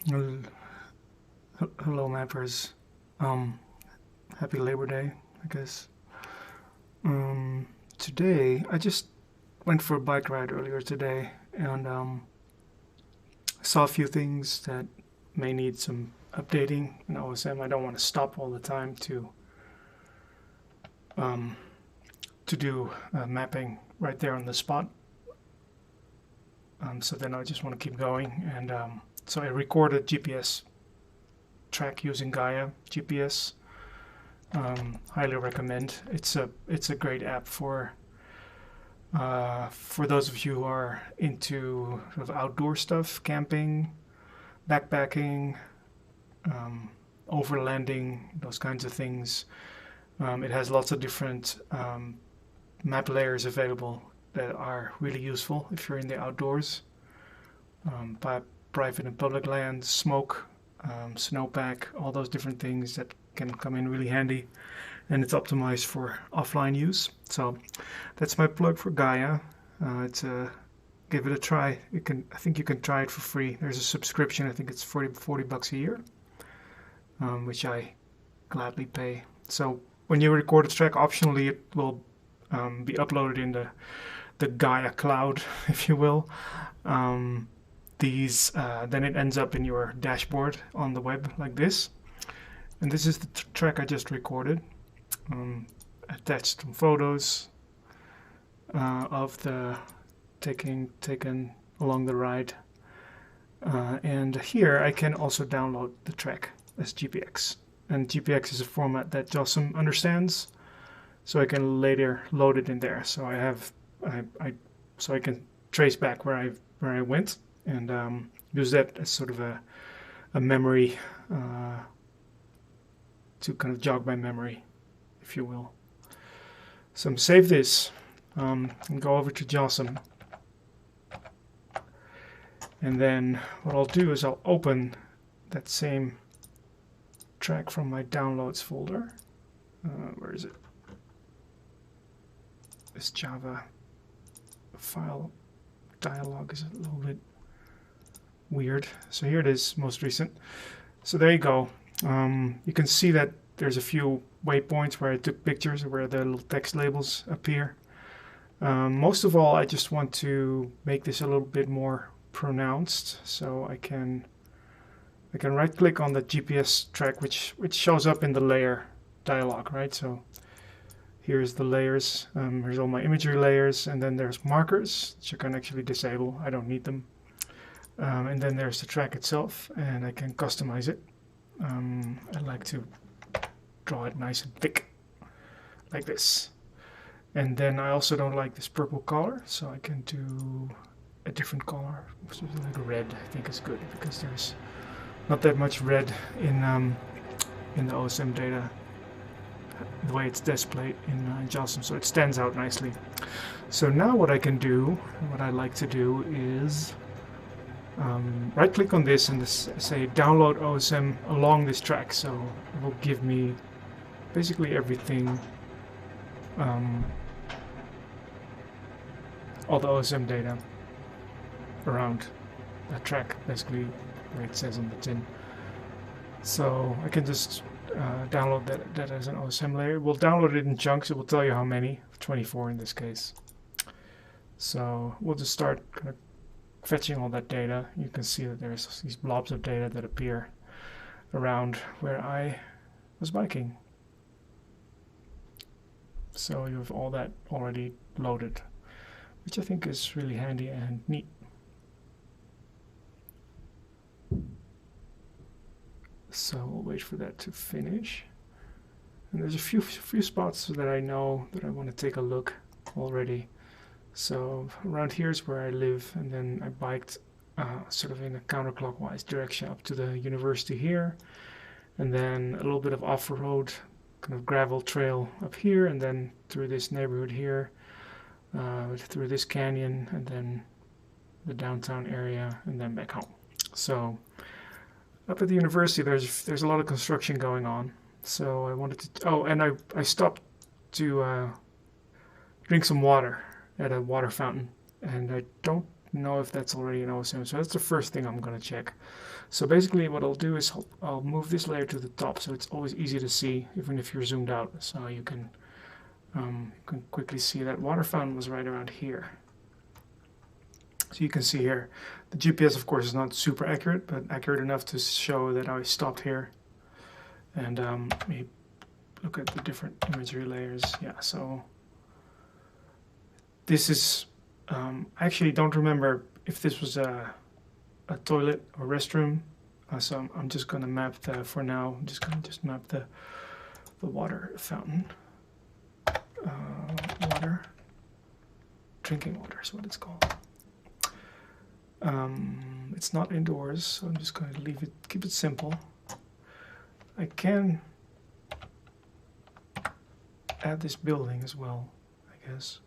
Hel- Hello, mappers. Um, Happy Labor Day, I guess. Um, Today I just went for a bike ride earlier today, and saw a few things that may need some updating in OSM. I don't want to stop all the time um, to do mapping right there on the spot. So then I just want to keep going, and so I recorded GPS track using Gaia GPS. Highly recommend. It's a great app for those of you who are into sort of outdoor stuff, camping, backpacking, um, overlanding, those kinds of things. It has lots of different map layers available that are really useful if you're in the outdoors. By private and public lands, smoke, snowpack, all those different things that can come in really handy, and it's optimized for offline use. So that's my plug for Gaia. It's Give it a try. I think you can try it for free. There's a subscription. I think it's 40 bucks a year, which I gladly pay. So when you record a track, optionally it will be uploaded in the Gaia cloud, if you will. Um, then it ends up in your dashboard on the web like this. And this is the track I just recorded. Attached some photos of the taken along the ride. And here I can also download the track as GPX. And GPX is a format that JOSM understands, so I can later load it in there. So I can trace back where I went and use that as sort of a memory to kind of jog my memory, if you will. So I'm save this and go over to JOSM. And then what I'll do is I'll open that same track from my downloads folder. Where is it? This Java file dialog is a little bit weird. So here it is, most recent. So there you go. You can see that there's a few waypoints where I took pictures where the little text labels appear. Most of all, I just want to make this a little bit more pronounced, so I can right click on the GPS track which shows up in the layer dialog, right? So here's the layers, here's all my imagery layers, and then there's markers which I can actually disable. I don't need them. And then there's the track itself, and I can customize it. I like to draw it nice and thick like this. And then I also don't like this purple color, so I can do a different color, something like red. I think is good because there's not that much red in the OSM data, the way it's displayed in JOSM, so it stands out nicely. So now what I can do, what I like to do is right click on this and say download OSM along this track, so it will give me basically everything, all the OSM data around that track, basically where it says on the tin. So I can just download that as an OSM layer. We'll download it in chunks. It will tell you how many, 24 in this case. So we'll just start kind of fetching all that data. You can see that there's these blobs of data that appear around where I was biking. So you have all that already loaded, which I think is really handy and neat. So we'll wait for that to finish. And there's a few spots that I know that I want to take a look already. So around here is where I live, and then I biked sort of in a counterclockwise direction up to the university here, and then a little bit of off-road kind of gravel trail up here, and then through this neighborhood here, through this canyon, and then the downtown area, and then back home. So up at the university there's a lot of construction going on, so I wanted to and I stopped to drink some water at a water fountain, and I don't know if that's already an OSM. So that's the first thing I'm going to check. So basically what I'll do is I'll move this layer to the top, so it's always easy to see, even if you're zoomed out. So you can quickly see that water fountain was right around here. So you can see here, the GPS of course is not super accurate, but accurate enough to show that I stopped here. And let me look at the different imagery layers. Yeah, so this is, I actually don't remember if this was a toilet or restroom. So I'm just gonna map the, for now, I'm just gonna map the water fountain. Water, drinking water is what it's called. It's not indoors, so I'm just going to leave it, keep it simple. I can add this building as well, I guess.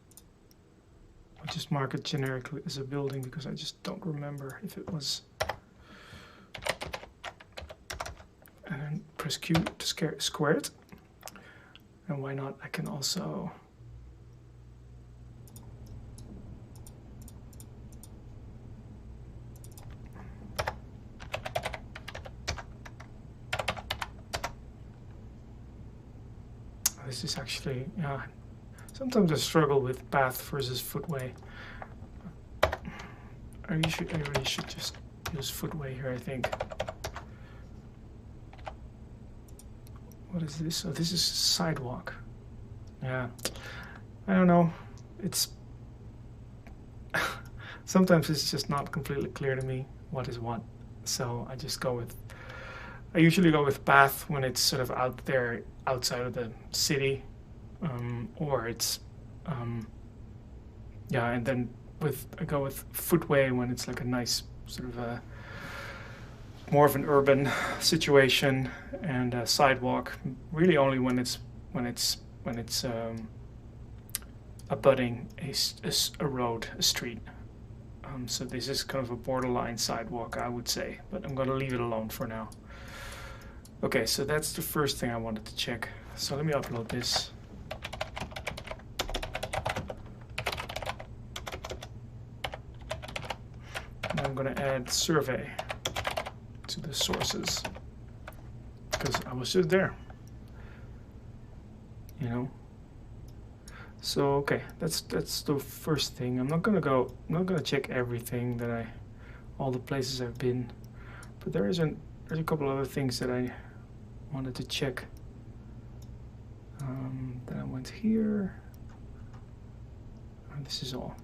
I'll just mark it generically as a building because I just don't remember if it was. And then press Q to square it. And why not? I can also this is actually, yeah, sometimes I struggle with path versus footway. I really should just use footway here, I think. What is this? Oh, this is sidewalk. Yeah, I don't know. It's sometimes it's just not completely clear to me what is what. So I just go with, I usually go with path when it's sort of out there outside of the city, or it's, yeah, and then I go with footway when it's like a nice sort of a more of an urban situation, and sidewalk really only when it's abutting a road, a street. So this is kind of a borderline sidewalk, I would say, but I'm going to leave it alone for now. Okay, so that's the first thing I wanted to check. So let me upload this. And I'm going to add survey to the sources because I was just there, you know. So okay, that's the first thing. I'm not gonna check everything that all the places I've been, but there's a couple other things that I wanted to check. Then I went here. And this is all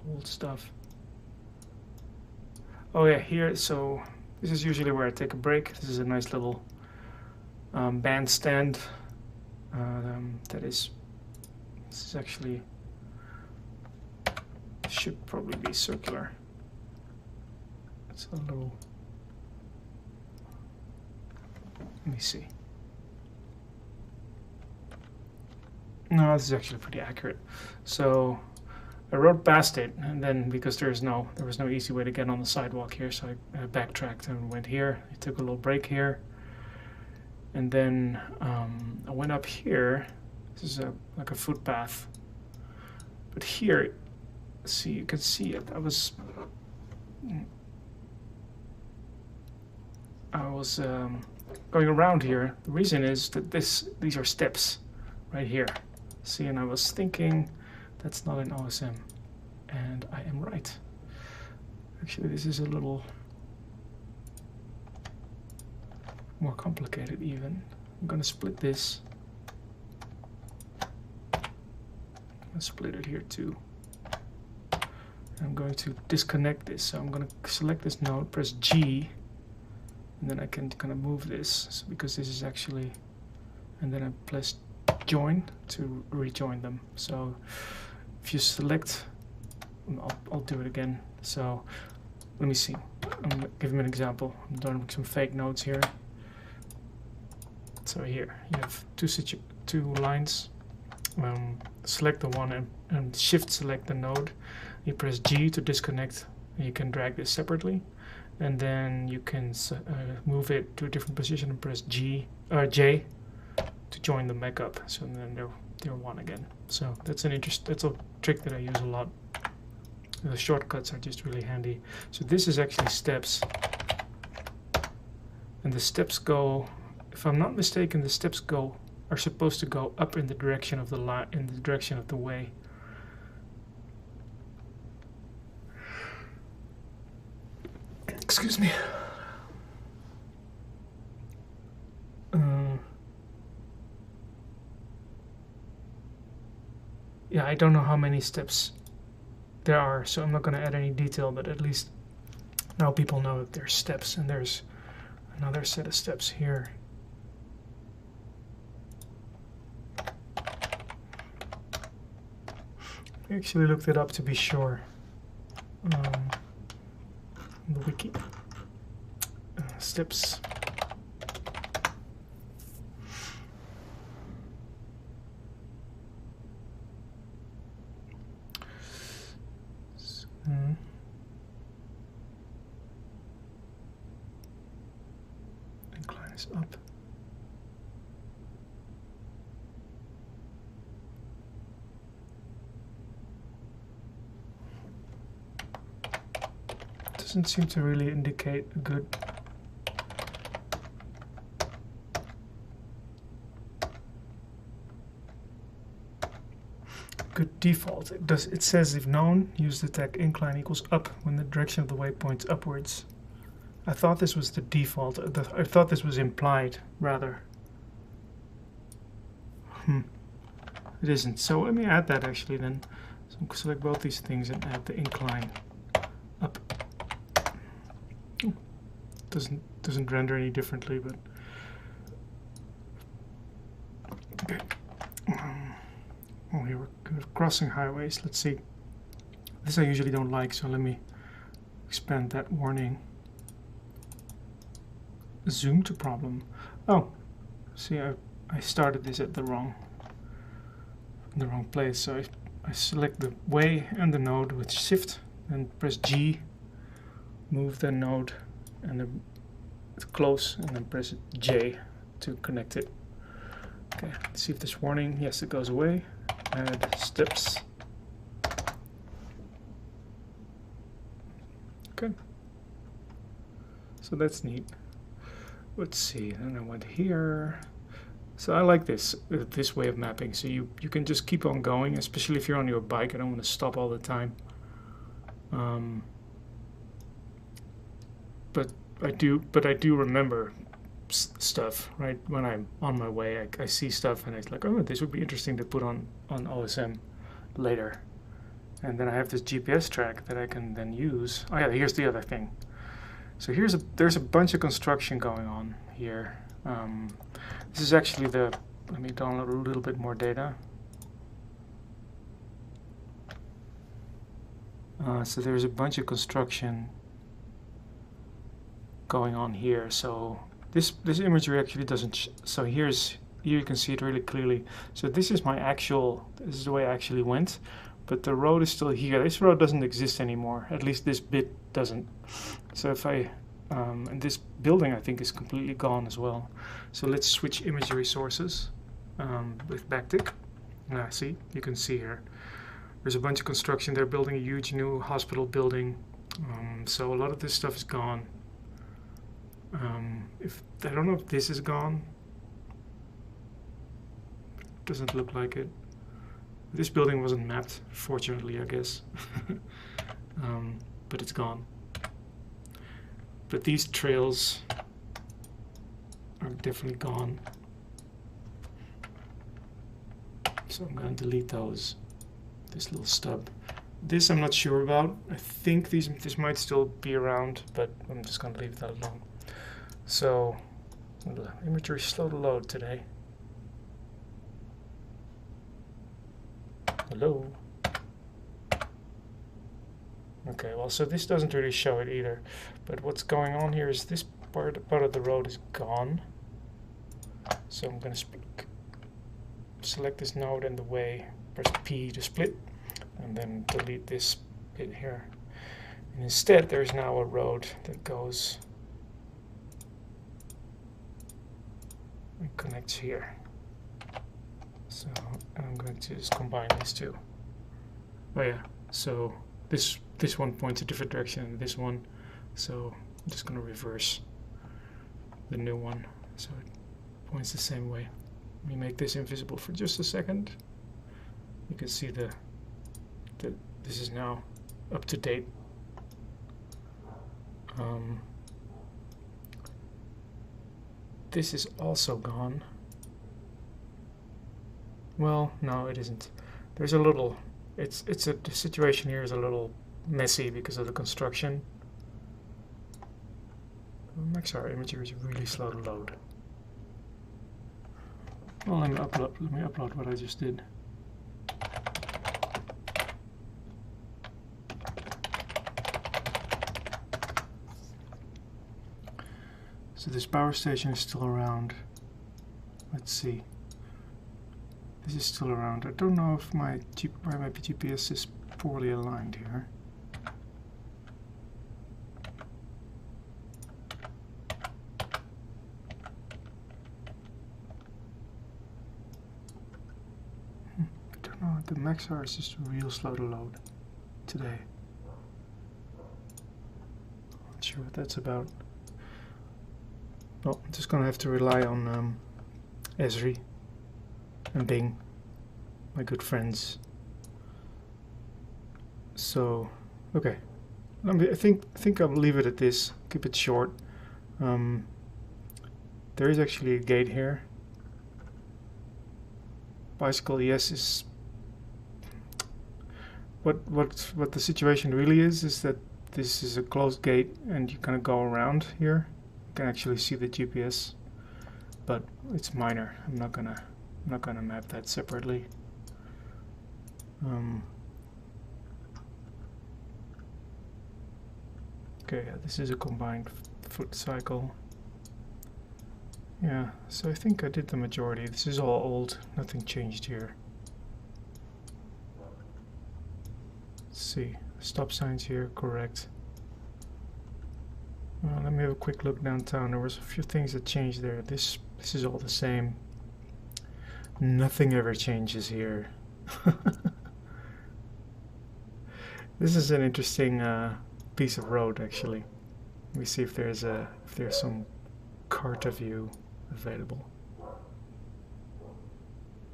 old stuff. Oh yeah, here. So this is usually where I take a break. This is a nice little bandstand. This is actually, should probably be circular. It's a little, let me see. No, this is actually pretty accurate. So I rode past it, and then because there was no easy way to get on the sidewalk here, so I backtracked and went here. I took a little break here, and then I went up here. This is like a footpath, but here, see, you can see it. I was going around here. The reason is that these are steps right here. See, and I was thinking that's not an OSM, and I am right. Actually, this is a little more complicated even. I'm gonna split this. I'm gonna split it here too. I'm going to disconnect this. So I'm going to select this node, press G, and then I can kind of move this. So because this is actually, and then I press join to rejoin them. So if you select, I'll do it again. So let me see. I'm going to give him an example. I'm done with some fake nodes here. So here you have two lines. Select the one and shift select the node. You press G to disconnect. You can drag this separately, and then you can move it to a different position and press J to join them back up. So then they're one again. So that's a trick that I use a lot. The shortcuts are just really handy. So this is actually steps, and the steps go, if I'm not mistaken, the steps are supposed to go up in the direction of the line, in the direction of the way. Excuse me. Yeah, I don't know how many steps there are, so I'm not going to add any detail, but at least now people know that there's steps, and there's another set of steps here. I actually looked it up to be sure. The wiki. Steps. Incline is up. Doesn't seem to really indicate a good default. It says if known, use the tag incline equals up when the direction of the way points upwards. I thought this was the default. I thought this was implied, rather. It isn't. So let me add that actually then. So select both these things and add the incline up. Doesn't render any differently, but okay. Oh, here we're crossing highways. Let's see. This I usually don't like, so let me expand that warning. Zoom to problem. Oh, see, I started this at the wrong place. So I select the way and the node with Shift, and press G, move the node, and then close, and then press J to connect it. Okay, let's see if this warning, yes, it goes away. Add steps. Okay, so that's neat. Let's see, then I went here. So I like this way of mapping. So you can just keep on going, especially if you're on your bike. I don't want to stop all the time. But I do remember stuff, right? When I'm on my way, I see stuff and it's like, oh, this would be interesting to put on OSM later. And then I have this GPS track that I can then use. Oh yeah, here's the other thing. So there's a bunch of construction going on here. This is actually let me download a little bit more data. So there's a bunch of construction going on here. So this imagery actually doesn't. So here you can see it really clearly. So this is the way I actually went, but the road is still here. This road doesn't exist anymore. At least this bit doesn't. So if and this building I think is completely gone as well. So let's switch imagery sources with backtick. See, you can see here. There's a bunch of construction. They're building a huge new hospital building. So a lot of this stuff is gone. I don't know if this is gone. Doesn't look like it. This building wasn't mapped, fortunately, I guess. But it's gone. But these trails are definitely gone. So I'm going to delete those. This little stub. This I'm not sure about. I think this might still be around, but I'm just going to leave that alone. So, imagery is slow to load today. Hello. Okay, well, so this doesn't really show it either. But what's going on here is this part of the road is gone. So I'm going to select this node and the way, press P to split, and then delete this bit here. And instead, there's now a road that goes and connects here. So I'm going to just combine these two. Oh yeah, so this this one points a different direction than this one, so I'm just going to reverse the new one so it points the same way. Let me make this invisible for just a second. You can see that this is now up to date. This is also gone. Well, no, it isn't. There's a little. The situation here is a little messy because of the construction. Maxar imager is really slow to load. Well, let me upload what I just did. So this power station is still around. Let's see. This is still around. I don't know if my GPS is poorly aligned here. I don't know. The Maxar is just real slow to load today. Not sure what that's about. Well, I'm just gonna have to rely on Esri and Bing, my good friends. So, okay, I think I'll leave it at this. Keep it short. There is actually a gate here. Bicycle ES is what the situation really is that this is a closed gate and you kind of go around here. You can actually see the GPS, but it's minor. I'm not gonna map that separately. Okay, this is a combined foot cycle. Yeah, so I think I did the majority. This is all old, nothing changed here. Let's see, stop signs here, correct. Let me have a quick look downtown. There was a few things that changed there. This is all the same. Nothing ever changes here. This is an interesting piece of road, actually. Let me see if there's some Carta view available.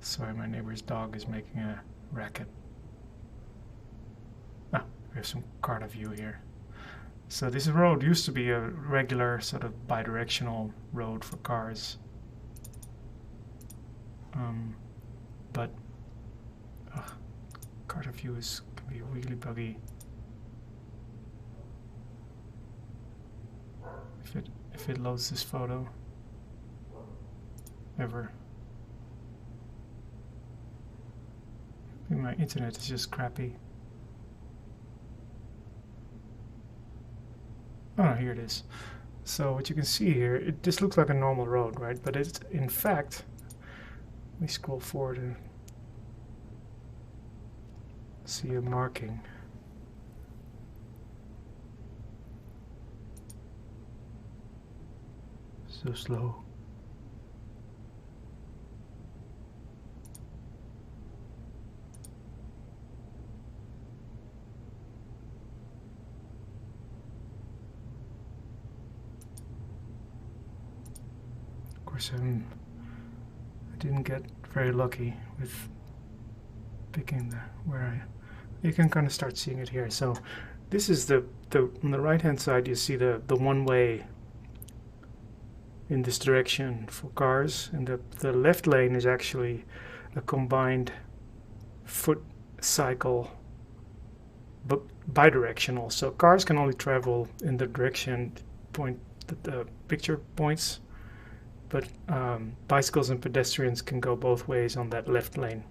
Sorry, my neighbor's dog is making a racket. Ah, there's some Carta view here. So this road used to be a regular sort of bidirectional road for cars. But Carta view can be really buggy. If it loads this photo ever. Maybe my internet is just crappy. Oh no, here it is. So what you can see here, this looks like a normal road, right? But it's in fact, let me scroll forward and see a marking. So slow. Of course, I didn't get very lucky with picking you can kind of start seeing it here. So this is on the right hand side you see the one-way in this direction for cars, and the left lane is actually a combined foot cycle but bidirectional. So cars can only travel in the direction point that the picture points, but bicycles and pedestrians can go both ways on that left lane.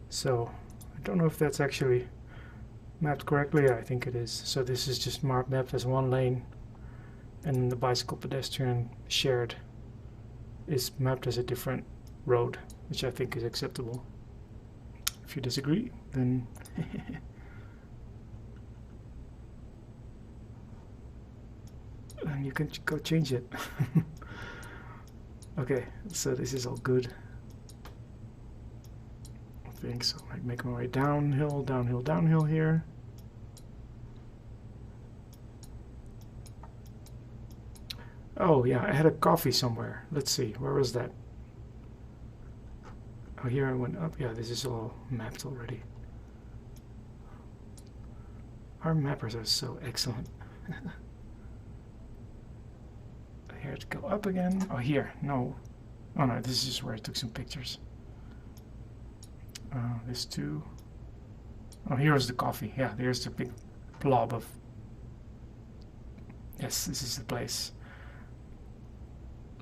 So I don't know if that's actually mapped correctly. I think it is. So this is just mapped as one lane, and the bicycle pedestrian shared is mapped as a different road, which I think is acceptable. If you disagree, then then you can go change it. Okay, so this is all good. I think so. I make my way downhill, downhill, downhill here. Oh yeah, I had a coffee somewhere. Let's see, where was that? Oh, here I went up. Yeah, this is all mapped already. Our mappers are so excellent. Here to go up again. Oh, here. No. Oh no, this is where I took some pictures. This too. Oh, here's the coffee. Yeah, there's the big blob of... Yes, this is the place.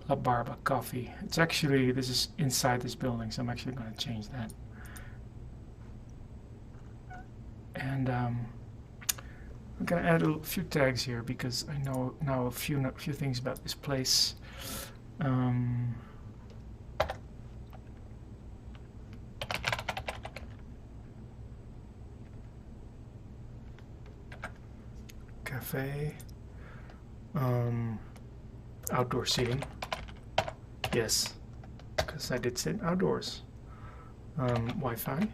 La Barba Coffee. It's actually, this is inside this building, so I'm actually going to change that. And I'm going to add a few tags here because I know now a few things about this place. Cafe. Outdoor seating. Yes, because I did sit outdoors. Wi-Fi.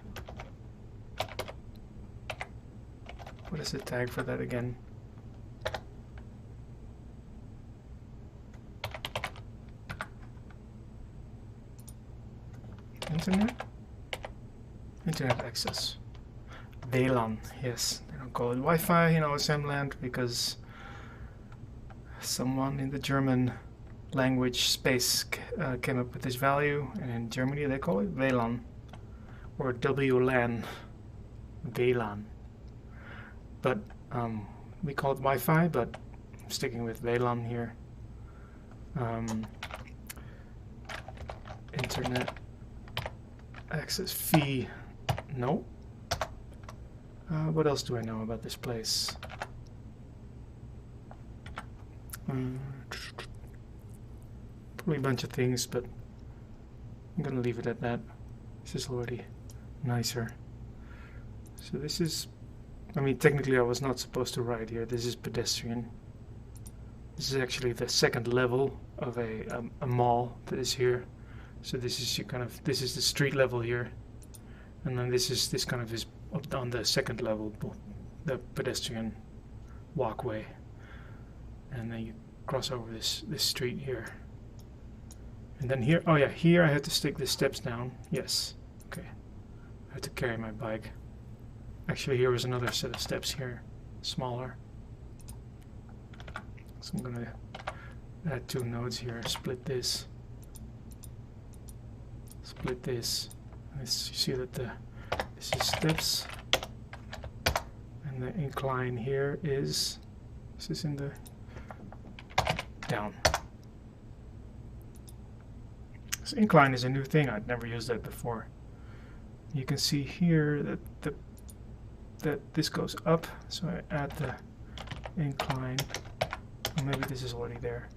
What is the tag for that again? Internet? Internet access. WLAN, yes. They don't call it Wi-Fi in OSM land because someone in the German language space came up with this value, and in Germany they call it WLAN or WLAN. WLAN. But we call it Wi-Fi, but I'm sticking with WLAN here. Internet access fee, no. What else do I know about this place? Probably a bunch of things, but I'm gonna leave it at that. This is already nicer. So this is, I mean, technically I was not supposed to ride here. This is pedestrian. This is actually the second level of a mall that is here. So this is your kind of, this is the street level here, and then this kind of is up on the second level, the pedestrian walkway, and then you cross over this street here, and then here. Oh yeah, here I had to stick the steps down. Yes, okay. I had to carry my bike. Actually, here was another set of steps here, smaller. So I'm gonna add 2 nodes here. Split this. Split this. You see that this is steps, and the incline here is, this is in the down. This incline is a new thing. I'd never used that before. You can see here that this goes up, so I add the incline. Or maybe this is already there.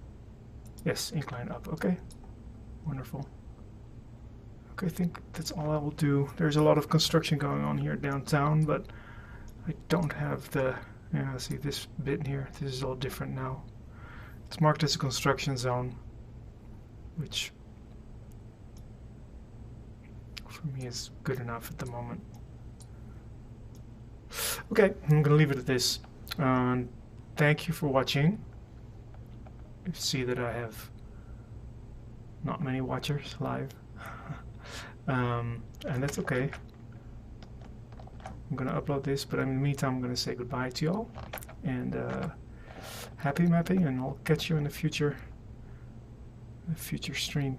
Yes, incline up. Okay, wonderful. Okay, I think that's all I will do. There's a lot of construction going on here downtown, but I don't have the, yeah, see this bit here, this is all different now. It's marked as a construction zone, which for me is good enough at the moment. Okay, I'm gonna leave it at this. Thank you for watching. You see that I have not many watchers live. And that's okay. I'm gonna upload this, but in the meantime I'm gonna say goodbye to you all, and happy mapping, and I'll catch you in the future stream.